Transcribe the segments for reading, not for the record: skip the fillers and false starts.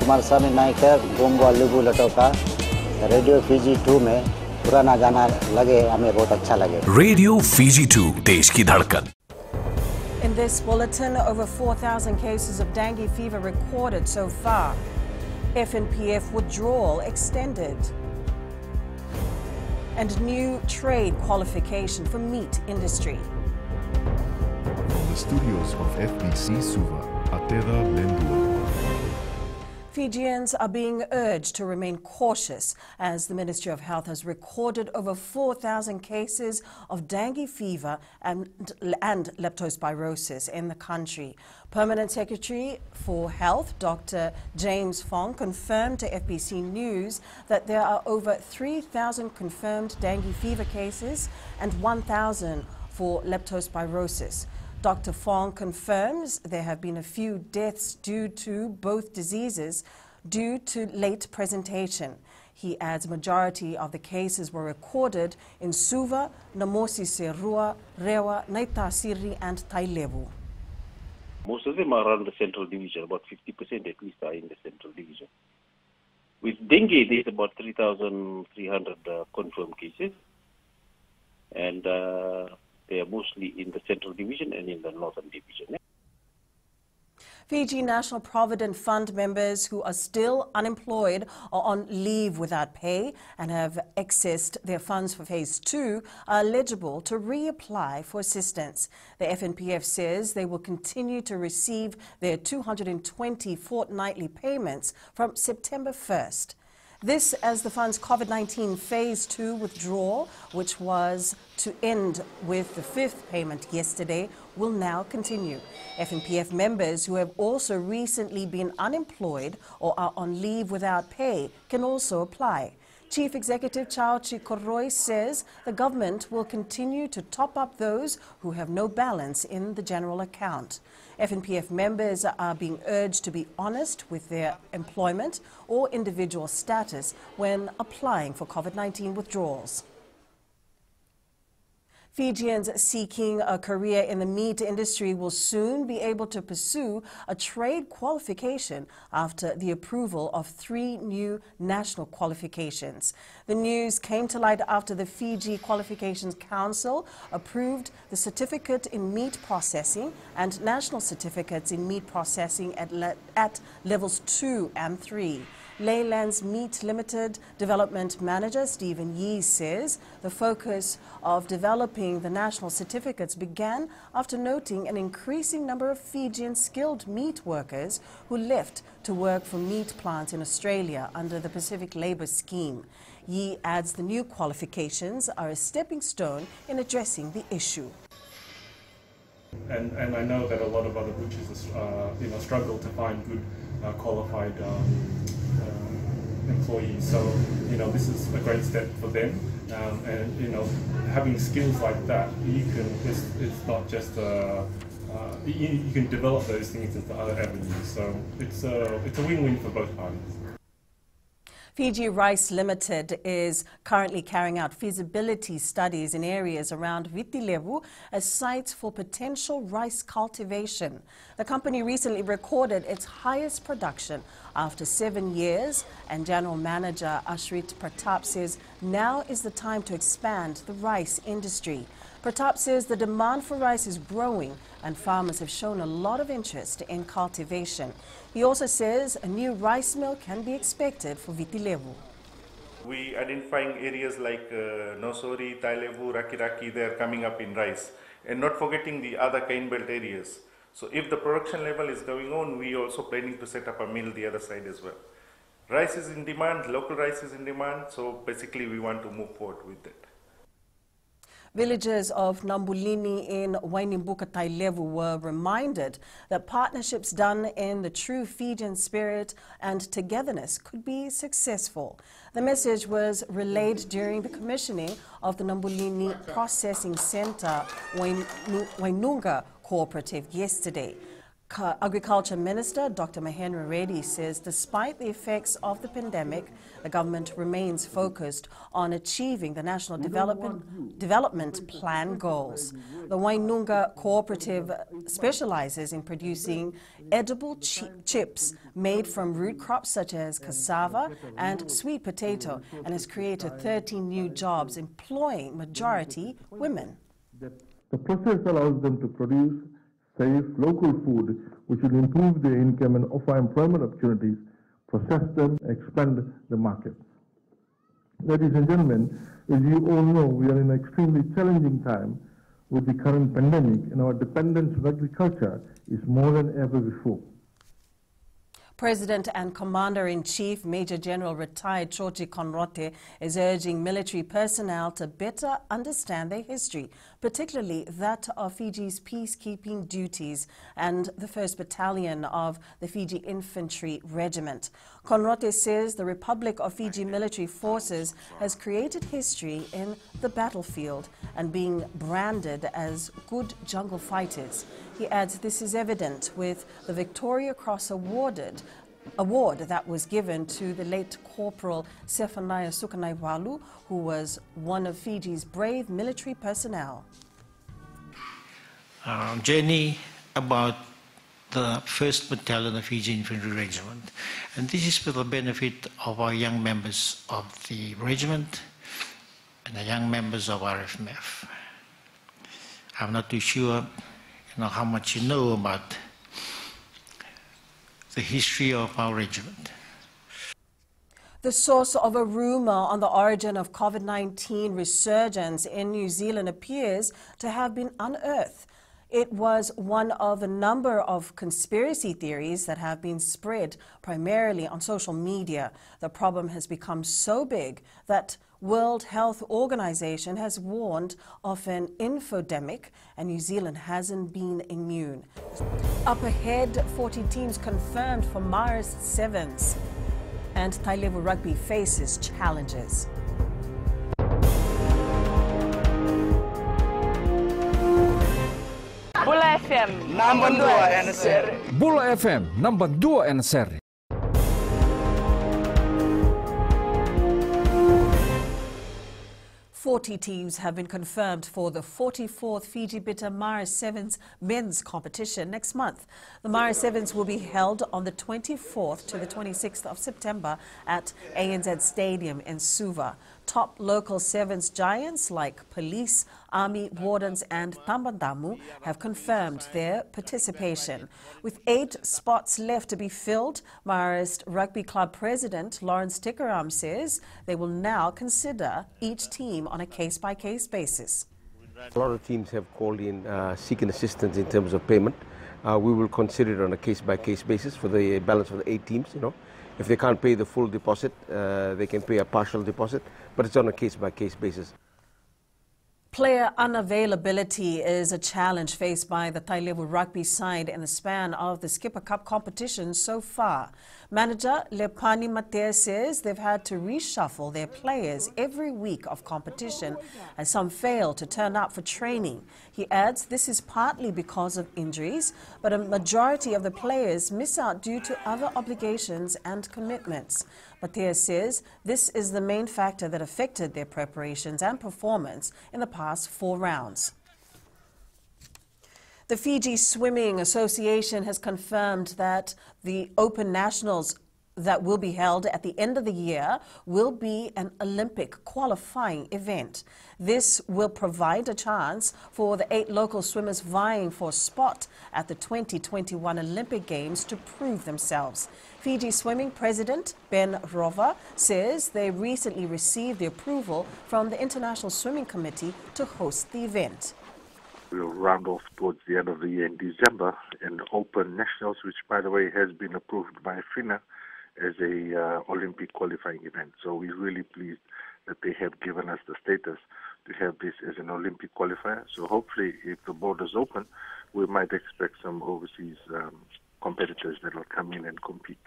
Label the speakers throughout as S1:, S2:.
S1: कुमार स्वामी नायकर गोमवा लेबू लटोका radio Fiji 2 में पुराना गाना लगे हमें बहुत अच्छा लगे।
S2: रेडियो फीजी 2 देश की धड़कन।
S3: In this bulletin, over 4,000 cases of dengue fever recorded so far. FNPF withdrawal extended. And new trade qualification for meat industry.
S4: From the studios of FBC Suva, TAILEVU.
S3: Fijians are being urged to remain cautious as the Ministry of Health has recorded over 4,000 cases of dengue fever and leptospirosis in the country. Permanent Secretary for Health, Dr. James Fong, confirmed to FBC News that there are over 3,000 confirmed dengue fever cases and 1,000 for leptospirosis. Dr. Fong confirms there have been a few deaths due to both diseases due to late presentation. He adds majority of the cases were recorded in Suva, Namosi Serua, Rewa, Naitasiri and TAILEVU.
S5: Most of them are around the central division, about 50% at least are in the central division. With dengue, there's about 3,300 confirmed cases, and they are mostly in the central division and in the northern division.
S3: Fiji National Provident Fund members who are still unemployed or on leave without pay and have accessed their funds for Phase 2 are eligible to reapply for assistance. The FNPF says they will continue to receive their 220 fortnightly payments from September 1st. This as the fund's COVID-19 Phase 2 withdrawal, which was to end with the 5th payment yesterday, will now continue. FNPF members who have also recently been unemployed or are on leave without pay can also apply. Chief Executive Chauchi Koroi says the government will continue to top up those who have no balance in the general account. FNPF members are being urged to be honest with their employment or individual status when applying for COVID-19 withdrawals. Fijians seeking a career in the meat industry will soon be able to pursue a trade qualification after the approval of 3 new national qualifications. The news came to light after the Fiji Qualifications Council approved the Certificate in Meat Processing and National Certificates in Meat Processing at levels 2 and 3. Leyland's Meat Limited Development Manager Stephen Yee says the focus of developing the national certificates began after noting an increasing number of Fijian skilled meat workers who left to work for meat plants in Australia under the Pacific Labour Scheme. Yee adds the new qualifications are a stepping stone in addressing the issue.
S6: And I know that a lot of other butchers struggle to find good qualified employees. So this is a great step for them, and having skills like that, it's not just you can develop those things into other avenues. So it's a win-win for both parties.
S3: Fiji Rice Limited is currently carrying out feasibility studies in areas around WITHDRAWAL as sites for potential rice cultivation. The company recently recorded its highest production after 7 years, and General Manager Ashrit Pratap says now is the time to expand the rice industry. Pratap says the demand for rice is growing and farmers have shown a lot of interest in cultivation. He also says a new rice mill can be expected for WITHDRAWAL.
S7: We identifying areas like Nosori, TAILEVU, Raki, they are coming up in rice, and not forgetting the other cane belt areas. So if the production level is going on, we also planning to set up a mill the other side as well. Rice is in demand, local rice is in demand, so basically we want to move forward with that.
S3: Villagers of Nambulini in Wainimbuka, TAILEVU were reminded that partnerships done in the true Fijian spirit and togetherness could be successful. The message was relayed during the commissioning of the Nambulini Processing Centre Wainunga Cooperative yesterday. Agriculture Minister Dr. Mahendra Reddy says despite the effects of the pandemic, the government remains focused on achieving the National Development Plan goals. The Wainunga Cooperative specializes in producing edible chips made from root crops such as cassava and sweet potato and has created 13 new jobs employing majority women.
S8: The process allows them to produce safe local food which will improve their income and offer employment opportunities, process them, expand the market. Ladies and gentlemen, as you all know, we are in an extremely challenging time with the current pandemic, and our dependence on agriculture is more than ever before.
S3: President and Commander-in-Chief Major General retired Chochi Conrote is urging military personnel to better understand their history, particularly that of Fiji's peacekeeping duties and the 1st Battalion of the Fiji Infantry Regiment. Conrote says the Republic of Fiji Military Forces has created history in the battlefield and being branded as good jungle fighters. He adds this is evident with the Victoria Cross award that was given to the late Corporal Sefanaya Sukanaiwalu, who was one of Fiji's brave military personnel.
S9: Journey about the 1st Battalion of Fiji Infantry Regiment. And this is for the benefit of our young members of the regiment and the young members of RFMF. I'm not too sure how much you know about the history of our regiment.
S3: The source of a rumor on the origin of COVID-19 resurgence in New Zealand appears to have been unearthed. It was one of a number of conspiracy theories that have been spread primarily on social media. The problem has become so big that World Health Organization has warned of an infodemic, and New Zealand hasn't been immune. Up ahead, 40 teams confirmed for Mars Sevens, and TAILEVU Rugby faces challenges.
S10: Bula FM number 2 NSR.
S11: Bula FM number 2 NSR.
S3: Forty teams have been confirmed for the 44th Fiji Bitter Mara Sevens men's competition next month. The Mara Sevens will be held on the 24th to the 26th of September at ANZ Stadium in Suva. Top local Sevens giants like Police, Army, Wardens and Tambandamu have confirmed their participation. With 8 spots left to be filled, Marist Rugby Club President Lawrence Tikaram says they will now consider each team on a case-by-case basis.
S12: A lot of teams have called in seeking assistance in terms of payment. We will consider it on a case-by-case basis for the balance of the 8 teams. If they can't pay the full deposit, they can pay a partial deposit, but it's on a case-by-case basis.
S3: Player unavailability is a challenge faced by the TAILEVU rugby side in the span of the Skipper Cup competition so far. Manager Lepani Matea says they've had to reshuffle their players every week of competition as some fail to turn up for training. He adds this is partly because of injuries, but a majority of the players miss out due to other obligations and commitments. Matea says this is the main factor that affected their preparations and performance in the past 4 rounds. The Fiji Swimming Association has confirmed that the Open Nationals that will be held at the end of the year will be an Olympic qualifying event. This will provide a chance for the 8 local swimmers vying for a spot at the 2021 Olympic Games to prove themselves. Fiji Swimming President Ben Rova says they recently received the approval from the International Swimming Committee to host the event.
S13: We'll round off towards the end of the year in December in Open Nationals, which, by the way, has been approved by FINA as a Olympic qualifying event. So we're really pleased that they have given us the status to have this as an Olympic qualifier. So hopefully, if the borders open, we might expect some overseas competitors that will come in and compete.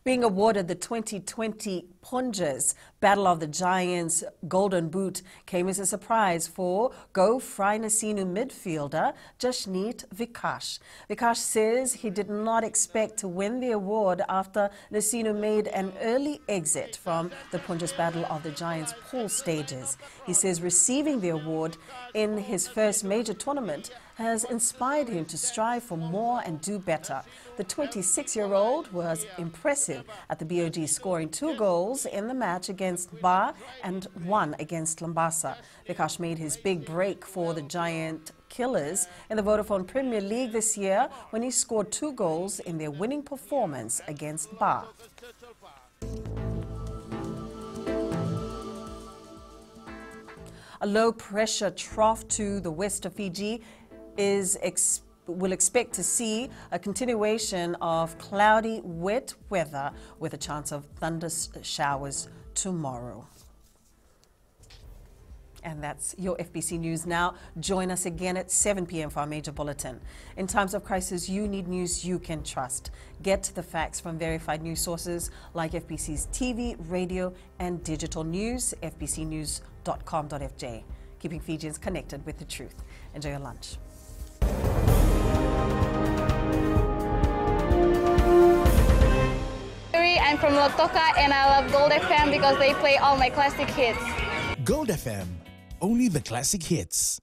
S3: Being awarded the 2020 Punjas Battle of the Giants Golden Boot came as a surprise for Go Nasinu midfielder Jashneet Vikash. Vikash says he did not expect to win the award after Nasinu made an early exit from the Punjas Battle of the Giants pool stages. He says receiving the award in his first major tournament has inspired him to strive for more and do better. The 26-year-old was impressive at the BOG, scoring 2 goals in the match against Ba and 1 against Lambasa. Vikash made his big break for the Giant Killers in the Vodafone Premier League this year when he scored 2 goals in their winning performance against Ba. A low-pressure trough to the west of Fiji will expect to see a continuation of cloudy, wet weather with a chance of thunder showers tomorrow. And that's your FBC News now. Join us again at 7 p.m. for our major bulletin. In times of crisis, you need news you can trust. Get the facts from verified news sources like FBC's TV, radio, and digital news, fbcnews.com.fj. Keeping Fijians connected with the truth. Enjoy your lunch.
S14: I'm from Lotoka and I love Gold FM because they play all my classic hits.
S15: Gold FM, only the classic hits.